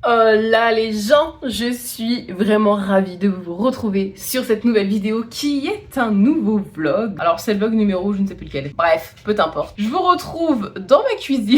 Oh là les gens, je suis vraiment ravie de vous retrouver sur cette nouvelle vidéo qui est un nouveau vlog. Alors c'est le vlog numéro, je ne sais plus lequel. Bref, peu importe. Je vous retrouve dans ma cuisine.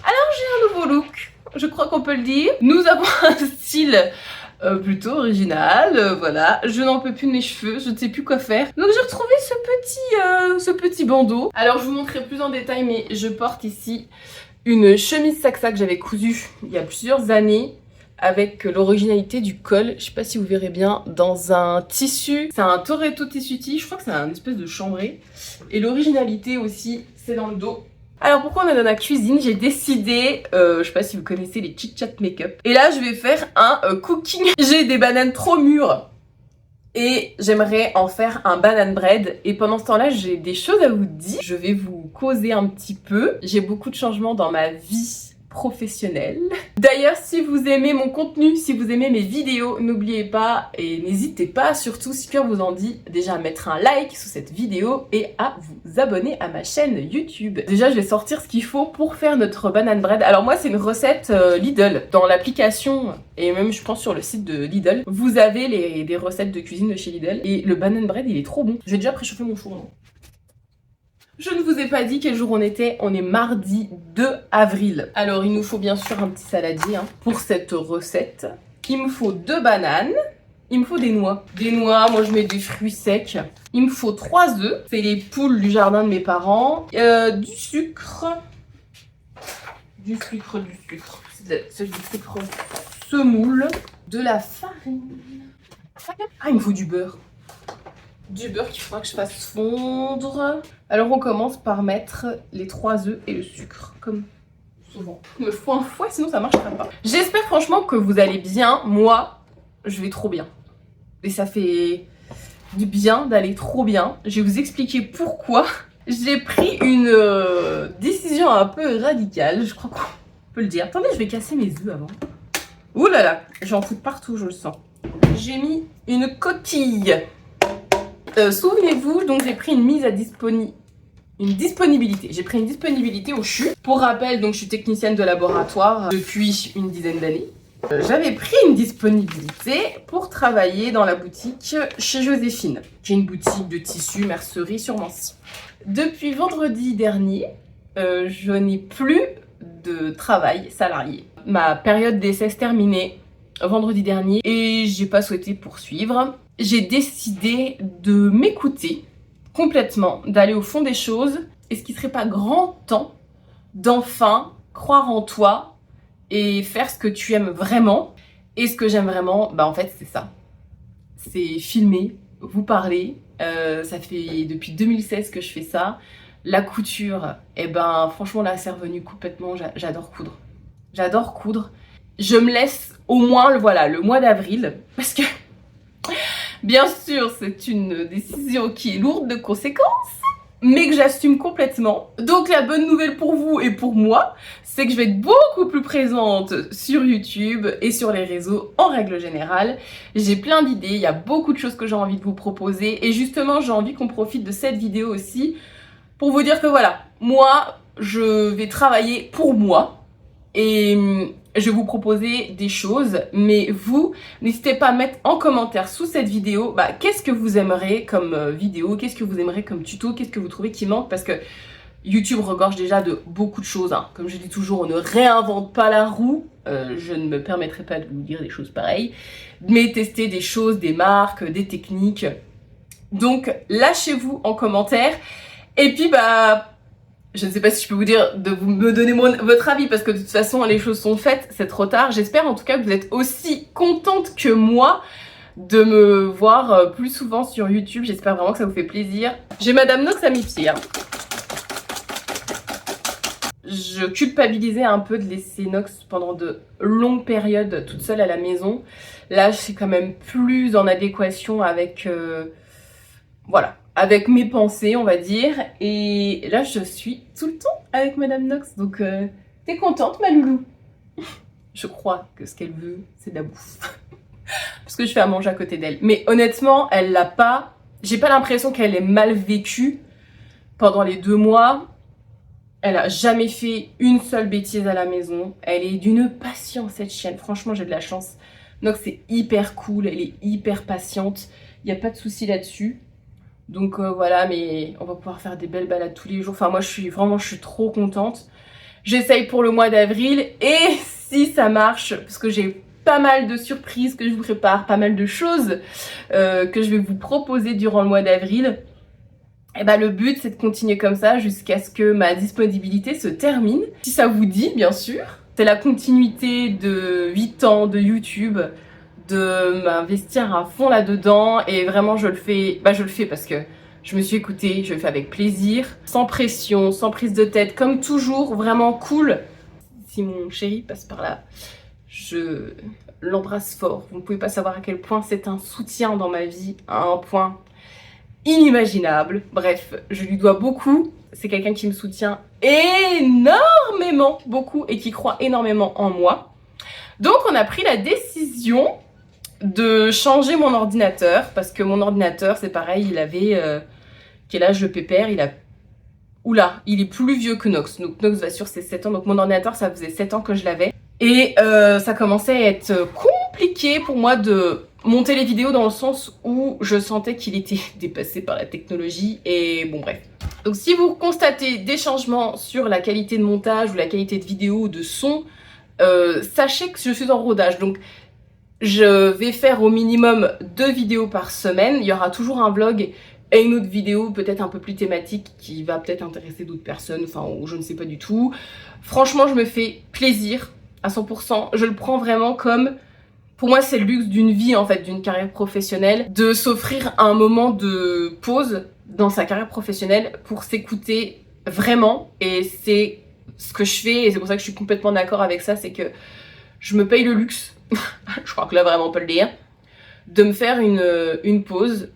Alors j'ai un nouveau look, je crois qu'on peut le dire. Nous avons un style plutôt original, voilà. Je n'en peux plus de mes cheveux, je ne sais plus quoi faire. Donc j'ai retrouvé ce petit bandeau. Alors je vous montrerai plus en détail, mais je porte ici une chemise saxa que j'avais cousue il y a plusieurs années avec l'originalité du col. Je sais pas si vous verrez bien, dans un tissu. C'est un Toretto Tessuti, je crois que c'est un espèce de chambré. Et l'originalité aussi, c'est dans le dos. Alors pourquoi on est dans la cuisine? J'ai décidé, je sais pas si vous connaissez les Chit Chat Make-up. Et là je vais faire un cooking. J'ai des bananes trop mûres. Et j'aimerais en faire un banane bread. Et pendant ce temps-là, j'ai des choses à vous dire. Je vais vous causer un petit peu. J'ai beaucoup de changements dans ma vie professionnelle. D'ailleurs, si vous aimez mon contenu, si vous aimez mes vidéos, n'oubliez pas et n'hésitez pas, surtout si cœur vous en dit, déjà à mettre un like sous cette vidéo et à vous abonner à ma chaîne YouTube. Déjà, je vais sortir ce qu'il faut pour faire notre banane bread. Alors moi, c'est une recette Lidl. Dans l'application et même je pense sur le site de Lidl, vous avez des recettes de cuisine de chez Lidl. Et le banane bread, il est trop bon. Je vais déjà préchauffer mon four. Je ne vous ai pas dit quel jour on était, on est mardi 2 avril. Alors il nous faut bien sûr un petit saladier pour cette recette. Il me faut 2 bananes, il me faut des noix. Des noix, moi je mets des fruits secs. Il me faut 3 œufs, c'est les poules du jardin de mes parents. Du sucre. C'est du sucre semoule. De la farine. Ah, il me faut du beurre. Du beurre qu'il faudra que je fasse fondre. Alors on commence par mettre les 3 œufs et le sucre, comme souvent. Il me faut un fouet, sinon ça marchera pas. J'espère franchement que vous allez bien. Moi, je vais trop bien. Et ça fait du bien d'aller trop bien. Je vais vous expliquer pourquoi. J'ai pris une décision un peu radicale, je crois qu'on peut le dire. Attendez, je vais casser mes œufs avant. Ouh là là, j'en fous partout, je le sens. J'ai mis une coquille. Souvenez-vous, donc j'ai pris une disponibilité. J'ai pris une disponibilité au CHU. Pour rappel, donc je suis technicienne de laboratoire depuis une dizaine d'années. J'avais pris une disponibilité pour travailler dans la boutique chez Joséphine, qui est une boutique de tissus, mercerie sur Nancy. Depuis vendredi dernier, je n'ai plus de travail salarié. Ma période d'essai se terminée vendredi dernier et j'ai pas souhaité poursuivre. J'ai décidé de m'écouter complètement, d'aller au fond des choses. Est-ce qu'il serait pas grand temps d'enfin croire en toi et faire ce que tu aimes vraiment? Et ce que j'aime vraiment, bah en fait c'est ça. C'est filmer, vous parler. Ça fait depuis 2016 que je fais ça. La couture, et ben franchement là c'est revenu complètement. J'adore coudre. J'adore coudre. Je me laisse au moins le mois d'avril parce que bien sûr, c'est une décision qui est lourde de conséquences, mais que j'assume complètement. Donc la bonne nouvelle pour vous et pour moi, c'est que je vais être beaucoup plus présente sur YouTube et sur les réseaux en règle générale. J'ai plein d'idées, il y a beaucoup de choses que j'ai envie de vous proposer et justement, j'ai envie qu'on profite de cette vidéo aussi pour vous dire que voilà, moi, je vais travailler pour moi et je vais vous proposer des choses, mais vous, n'hésitez pas à mettre en commentaire sous cette vidéo, qu'est-ce que vous aimeriez comme vidéo, qu'est-ce que vous aimeriez comme tuto, qu'est-ce que vous trouvez qui manque, parce que YouTube regorge déjà de beaucoup de choses. Comme je dis toujours, on ne réinvente pas la roue, je ne me permettrai pas de vous dire des choses pareilles, mais tester des choses, des marques, des techniques. Donc, lâchez-vous en commentaire, et puis je ne sais pas si je peux vous dire de vous me donner votre avis parce que de toute façon les choses sont faites, c'est trop tard. J'espère en tout cas que vous êtes aussi contente que moi de me voir plus souvent sur YouTube. J'espère vraiment que ça vous fait plaisir. J'ai Madame Nox à mes pieds. Je culpabilisais un peu de laisser Nox pendant de longues périodes toute seule à la maison. Là, je suis quand même plus en adéquation avec... avec mes pensées, on va dire. Et là, je suis tout le temps avec Madame Nox. Donc, t'es contente, ma loulou? Je crois que ce qu'elle veut, c'est de la bouffe. Parce que je fais à manger à côté d'elle. Mais honnêtement, elle l'a pas... J'ai pas l'impression qu'elle ait mal vécu pendant les 2 mois. Elle a jamais fait une seule bêtise à la maison. Elle est d'une patience, cette chienne. Franchement, j'ai de la chance. Donc c'est hyper cool, elle est hyper patiente. Il n'y a pas de souci là-dessus. Donc voilà, mais on va pouvoir faire des belles balades tous les jours. Enfin moi je suis trop contente. J'essaye pour le mois d'avril et si ça marche, parce que j'ai pas mal de surprises que je vous prépare, pas mal de choses que je vais vous proposer durant le mois d'avril. Et bah le but c'est de continuer comme ça jusqu'à ce que ma disponibilité se termine. Si ça vous dit bien sûr. C'est la continuité de 8 ans de YouTube, de m'investir à fond là-dedans et vraiment je le fais parce que je me suis écoutée, je le fais avec plaisir, sans pression, sans prise de tête, comme toujours, vraiment cool. Si mon chéri passe par là, je l'embrasse fort. Vous ne pouvez pas savoir à quel point c'est un soutien dans ma vie, à un point inimaginable. Bref, je lui dois beaucoup. C'est quelqu'un qui me soutient énormément, beaucoup, et qui croit énormément en moi. Donc on a pris la décision de changer mon ordinateur, parce que mon ordinateur, c'est pareil, il avait... quel âge le pépère? Oula, il est plus vieux que Nox. Donc Nox va sur ses 7 ans. Donc mon ordinateur, ça faisait 7 ans que je l'avais. Et ça commençait à être compliqué pour moi de monter les vidéos dans le sens où je sentais qu'il était dépassé par la technologie. Et bon bref. Donc si vous constatez des changements sur la qualité de montage ou la qualité de vidéo ou de son, sachez que je suis en rodage. Donc je vais faire au minimum 2 vidéos par semaine. Il y aura toujours un vlog et une autre vidéo peut-être un peu plus thématique qui va peut-être intéresser d'autres personnes, enfin ou je ne sais pas du tout. Franchement, je me fais plaisir à 100%. Je le prends vraiment comme... Pour moi, c'est le luxe d'une vie, en fait, d'une carrière professionnelle, de s'offrir un moment de pause dans sa carrière professionnelle pour s'écouter vraiment. Et c'est ce que je fais, et c'est pour ça que je suis complètement d'accord avec ça, c'est que je me paye le luxe, je crois que là, vraiment, on peut le dire, de me faire une pause,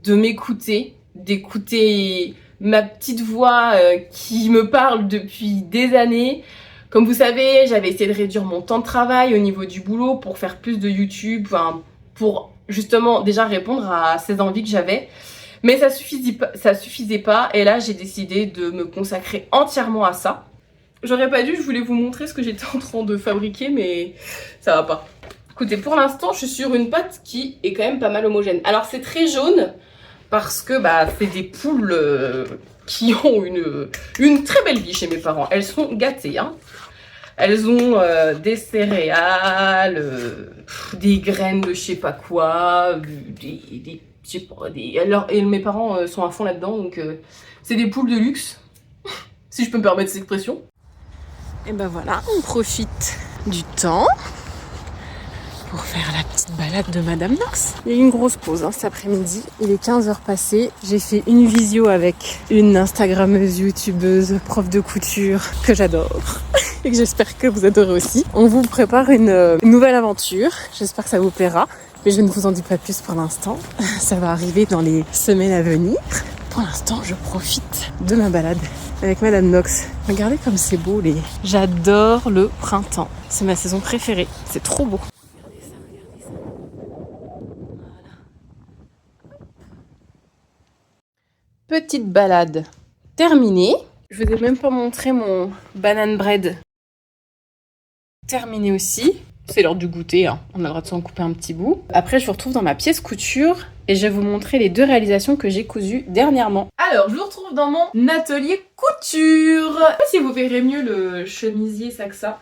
de m'écouter, d'écouter ma petite voix qui me parle depuis des années. Comme vous savez, j'avais essayé de réduire mon temps de travail au niveau du boulot pour faire plus de YouTube, enfin, pour justement déjà répondre à ces envies que j'avais. Mais ça suffisait pas et là j'ai décidé de me consacrer entièrement à ça. J'aurais pas dû, je voulais vous montrer ce que j'étais en train de fabriquer, mais ça va pas. Écoutez, pour l'instant, je suis sur une pâte qui est quand même pas mal homogène. Alors c'est très jaune parce que bah, c'est des poules qui ont une très belle vie chez mes parents. Elles sont gâtées, hein. Elles ont des céréales, des graines de je sais pas quoi, je sais pas, et mes parents sont à fond là-dedans, donc c'est des poules de luxe, si je peux me permettre cette expression. Et ben voilà, on profite du temps pour faire la petite balade de Madame Nox. Il y a eu une grosse pause cet après-midi, il est 15h passé. J'ai fait une visio avec une Instagrammeuse, youtubeuse, prof de couture que j'adore et que j'espère que vous adorez aussi. On vous prépare une nouvelle aventure, j'espère que ça vous plaira, mais je ne vous en dis pas plus pour l'instant. Ça va arriver dans les semaines à venir. Pour l'instant, je profite de ma balade avec Madame Nox. Regardez comme c'est beau, J'adore le printemps, c'est ma saison préférée, c'est trop beau. Petite balade terminée. Je vous ai même pas montré mon banane bread. Terminé aussi. C'est l'heure du goûter, hein. On a le droit de s'en couper un petit bout. Après, je vous retrouve dans ma pièce couture et je vais vous montrer les 2 réalisations que j'ai cousues dernièrement. Alors, je vous retrouve dans mon atelier couture. Je sais pas si vous verrez mieux le chemisier Saxa.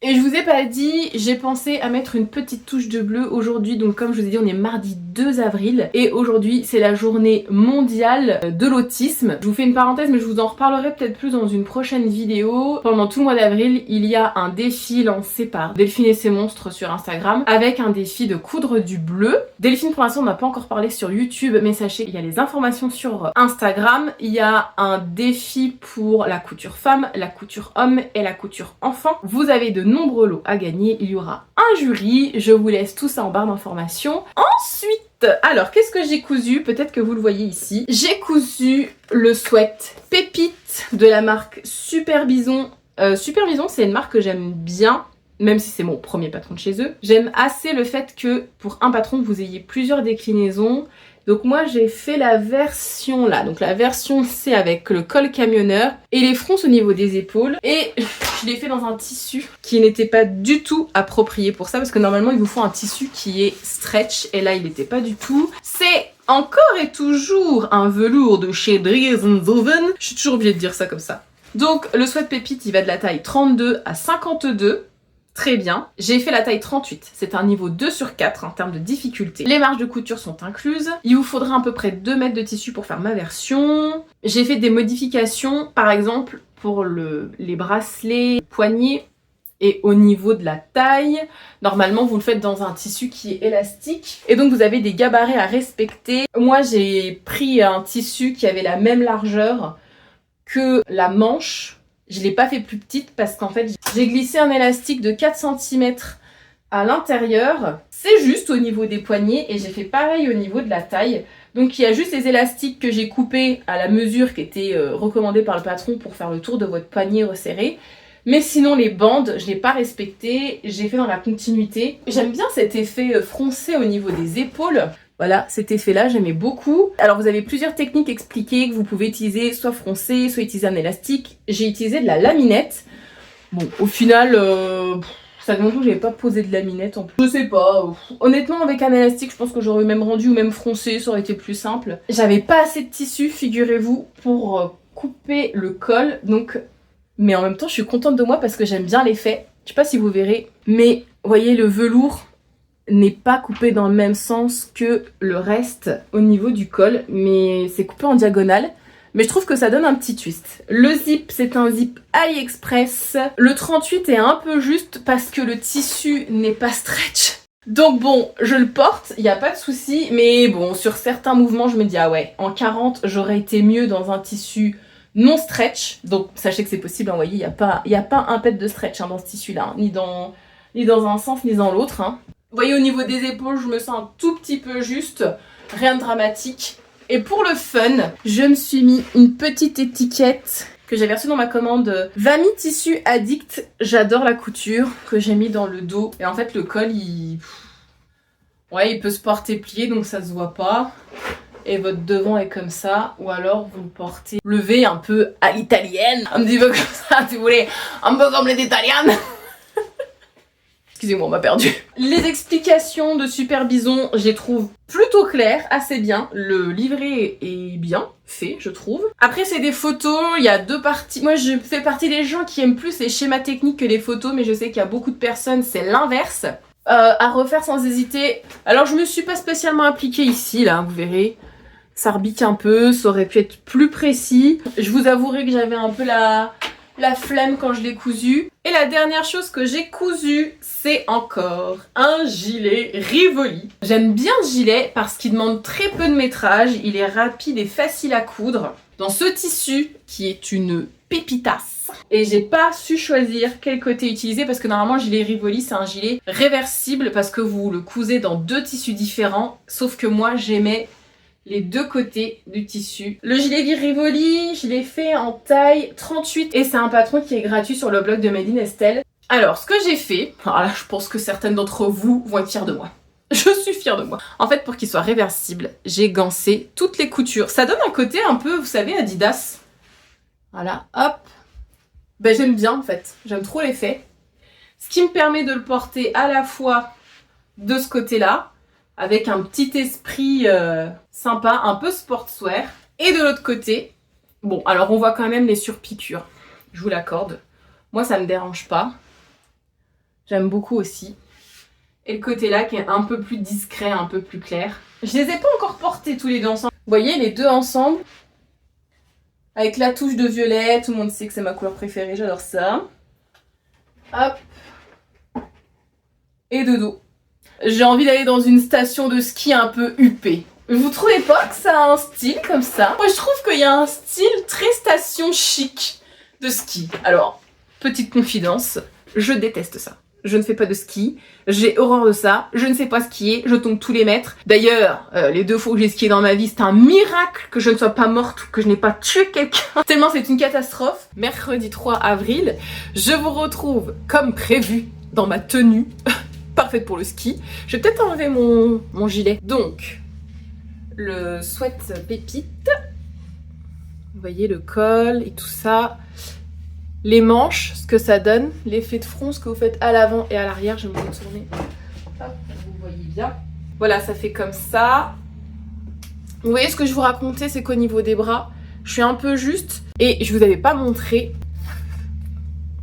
Et je vous ai pas dit, j'ai pensé à mettre une petite touche de bleu aujourd'hui. Donc comme je vous ai dit, on est mardi 2 avril. Et aujourd'hui, c'est la journée mondiale de l'autisme. Je vous fais une parenthèse, mais je vous en reparlerai peut-être plus dans une prochaine vidéo. Pendant tout le mois d'avril, il y a un défi lancé par Delphine et ses monstres sur Instagram, avec un défi de coudre du bleu. Delphine, pour l'instant, on n'a pas encore parlé sur YouTube, mais sachez qu'il y a les informations sur Instagram. Il y a un défi pour la couture femme, la couture homme et la couture enfant. Vous avez de nombreux lots à gagner, il y aura un jury, je vous laisse tout ça en barre d'informations. Ensuite, alors qu'est-ce que j'ai cousu? Peut-être que vous le voyez ici. J'ai cousu le sweat Pépite de la marque Super Bison. Super Bison, c'est une marque que j'aime bien, même si c'est mon premier patron de chez eux. J'aime assez le fait que pour un patron, vous ayez plusieurs déclinaisons. Donc moi j'ai fait la version là, donc la version C avec le col camionneur et les fronces au niveau des épaules. Et je l'ai fait dans un tissu qui n'était pas du tout approprié pour ça, parce que normalement il vous faut un tissu qui est stretch, et là il n'était pas du tout. C'est encore et toujours un velours de chez Dries & Zoven. Je suis toujours obligée de dire ça comme ça. Donc le sweat pépite il va de la taille 32 à 52. Très bien. J'ai fait la taille 38. C'est un niveau 2/4 en termes de difficulté. Les marges de couture sont incluses. Il vous faudra à peu près 2 mètres de tissu pour faire ma version. J'ai fait des modifications, par exemple pour les bracelets, poignets et au niveau de la taille. Normalement, vous le faites dans un tissu qui est élastique. Et donc, vous avez des gabarits à respecter. Moi, j'ai pris un tissu qui avait la même largeur que la manche. Je ne l'ai pas fait plus petite parce qu'en fait, j'ai glissé un élastique de 4 cm à l'intérieur. C'est juste au niveau des poignets et j'ai fait pareil au niveau de la taille. Donc il y a juste les élastiques que j'ai coupés à la mesure qui était recommandée par le patron pour faire le tour de votre poignet resserré. Mais sinon les bandes, je ne l'ai pas respecté, j'ai fait dans la continuité. J'aime bien cet effet froncé au niveau des épaules. Voilà, cet effet-là, j'aimais beaucoup. Alors, vous avez plusieurs techniques expliquées que vous pouvez utiliser, soit froncé, soit utiliser un élastique. J'ai utilisé de la laminette. Bon, au final, ça fait longtemps que j'avais pas posé de laminette en plus. Je sais pas. Honnêtement, avec un élastique, je pense que j'aurais même rendu ou même froncé, ça aurait été plus simple. J'avais pas assez de tissu, figurez-vous, pour couper le col. Donc, mais en même temps, je suis contente de moi parce que j'aime bien l'effet. Je sais pas si vous verrez, mais vous voyez, le velours n'est pas coupé dans le même sens que le reste au niveau du col, mais c'est coupé en diagonale. Mais je trouve que ça donne un petit twist. Le zip, c'est un zip AliExpress. Le 38 est un peu juste parce que le tissu n'est pas stretch. Donc bon, je le porte, il n'y a pas de souci, mais bon, sur certains mouvements, je me dis, ah ouais, en 40, j'aurais été mieux dans un tissu non stretch. Donc sachez que c'est possible, hein, vous voyez, il n'y a pas un pet de stretch hein, dans ce tissu-là, hein, ni dans un sens, ni dans l'autre. Hein. Vous voyez, au niveau des épaules, je me sens un tout petit peu juste, rien de dramatique. Et pour le fun, je me suis mis une petite étiquette que j'avais reçue dans ma commande Vami Tissu Addict. J'adore la couture, que j'ai mis dans le dos. Et en fait, le col, il peut se porter plié, donc ça se voit pas. Et votre devant est comme ça, ou alors vous le portez levé un peu à l'italienne. Un petit peu comme ça, si vous voulez, un peu comme les italiennes. Excusez-moi, on m'a perdu. Les explications de Super Bison, je les trouve plutôt claires, assez bien. Le livret est bien fait, je trouve. Après, c'est des photos, il y a 2 parties. Moi, je fais partie des gens qui aiment plus les schémas techniques que les photos, mais je sais qu'il y a beaucoup de personnes, c'est l'inverse. À refaire sans hésiter. Alors, je me suis pas spécialement appliquée ici, là, vous verrez. Ça rebique un peu, ça aurait pu être plus précis. Je vous avouerai que j'avais un peu la flemme quand je l'ai cousu. Et la dernière chose que j'ai cousu, c'est encore un gilet Rivoli. J'aime bien ce gilet parce qu'il demande très peu de métrage, il est rapide et facile à coudre. Dans ce tissu qui est une pépitasse. Et j'ai pas su choisir quel côté utiliser parce que normalement le gilet Rivoli c'est un gilet réversible parce que vous le cousez dans 2 tissus différents. Sauf que moi j'aimais les 2 côtés du tissu. Le gilet Rivoli, je l'ai fait en taille 38 et c'est un patron qui est gratuit sur le blog de Made in Estelle. Alors, ce que j'ai fait, alors là, je pense que certaines d'entre vous vont être fiers de moi. Je suis fière de moi. En fait, pour qu'il soit réversible, j'ai gancé toutes les coutures. Ça donne un côté un peu, vous savez, Adidas. Voilà, hop. Ben, j'aime bien, en fait. J'aime trop l'effet. Ce qui me permet de le porter à la fois de ce côté-là, avec un petit esprit sympa, un peu sportswear. Et de l'autre côté, bon, alors on voit quand même les surpiqûres, je vous l'accorde. Moi, ça me dérange pas. J'aime beaucoup aussi. Et le côté là qui est un peu plus discret, un peu plus clair. Je les ai pas encore portés tous les 2 ensemble. Vous voyez, les 2 ensemble, avec la touche de violet, tout le monde sait que c'est ma couleur préférée, j'adore ça. Hop. Et de dos. J'ai envie d'aller dans une station de ski un peu huppée. Vous trouvez pas que ça a un style comme ça? Moi je trouve qu'il y a un style très station chic de ski. Alors, petite confidence, je déteste ça. Je ne fais pas de ski, j'ai horreur de ça, je ne sais pas skier, je tombe tous les mètres. D'ailleurs, les 2 fois où j'ai skié dans ma vie, c'est un miracle que je ne sois pas morte ou que je n'ai pas tué quelqu'un. Tellement c'est une catastrophe. Mercredi 3 avril, je vous retrouve comme prévu dans ma tenue. Parfaite pour le ski. Je vais peut-être enlever mon gilet. Donc, le sweat pépite. Vous voyez le col et tout ça. Les manches, ce que ça donne. L'effet de front, ce que vous faites à l'avant et à l'arrière. Je vais me retourner. Hop, vous voyez bien. Voilà, ça fait comme ça. Vous voyez ce que je vous racontais, c'est qu'au niveau des bras, je suis un peu juste. Et je vous avais pas montré.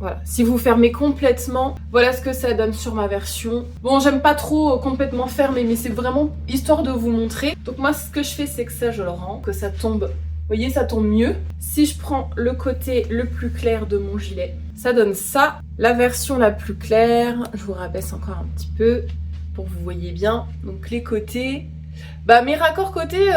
Voilà, si vous fermez complètement, voilà ce que ça donne sur ma version. Bon, j'aime pas trop complètement fermer, mais c'est vraiment histoire de vous montrer. Donc moi, ce que je fais, c'est que ça, je le rends, que ça tombe. Vous voyez, ça tombe mieux. Si je prends le côté le plus clair de mon gilet, ça donne ça. La version la plus claire, je vous rabaisse encore un petit peu pour que vous voyez bien. Donc les côtés, bah mes raccords côtés,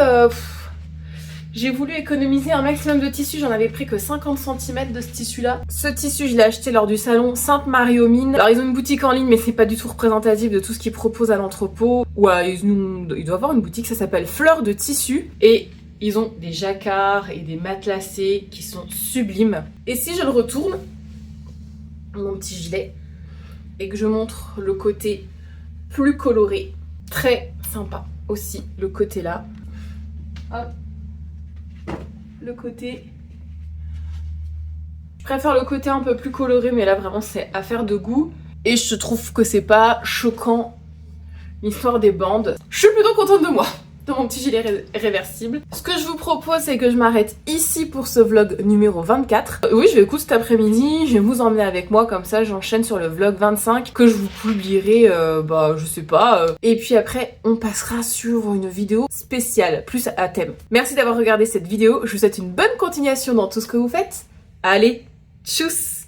j'ai voulu économiser un maximum de tissu, j'en avais pris que 50 cm de ce tissu-là. Ce tissu, je l'ai acheté lors du salon Sainte-Marie-aux-Mines. Alors, ils ont une boutique en ligne, mais c'est pas du tout représentatif de tout ce qu'ils proposent à l'entrepôt. Ouais, ils doivent avoir une boutique, ça s'appelle Fleur de Tissu. Et ils ont des jacquards et des matelassés qui sont sublimes. Et si je le retourne, mon petit gilet, et que je montre le côté plus coloré, très sympa aussi, le côté là. Hop. Le côté, je préfère le côté un peu plus coloré, mais là vraiment c'est affaire de goût et je trouve que c'est pas choquant l'histoire des bandes. Je suis plutôt contente de moi dans mon petit gilet réversible. Ce que je vous propose, c'est que je m'arrête ici pour ce vlog numéro 24. Oui, je vais écouter cet après-midi, je vais vous emmener avec moi, comme ça j'enchaîne sur le vlog 25 que je vous publierai, je sais pas. Et puis après, on passera sur une vidéo spéciale, plus à thème. Merci d'avoir regardé cette vidéo, je vous souhaite une bonne continuation dans tout ce que vous faites. Allez, tchuss!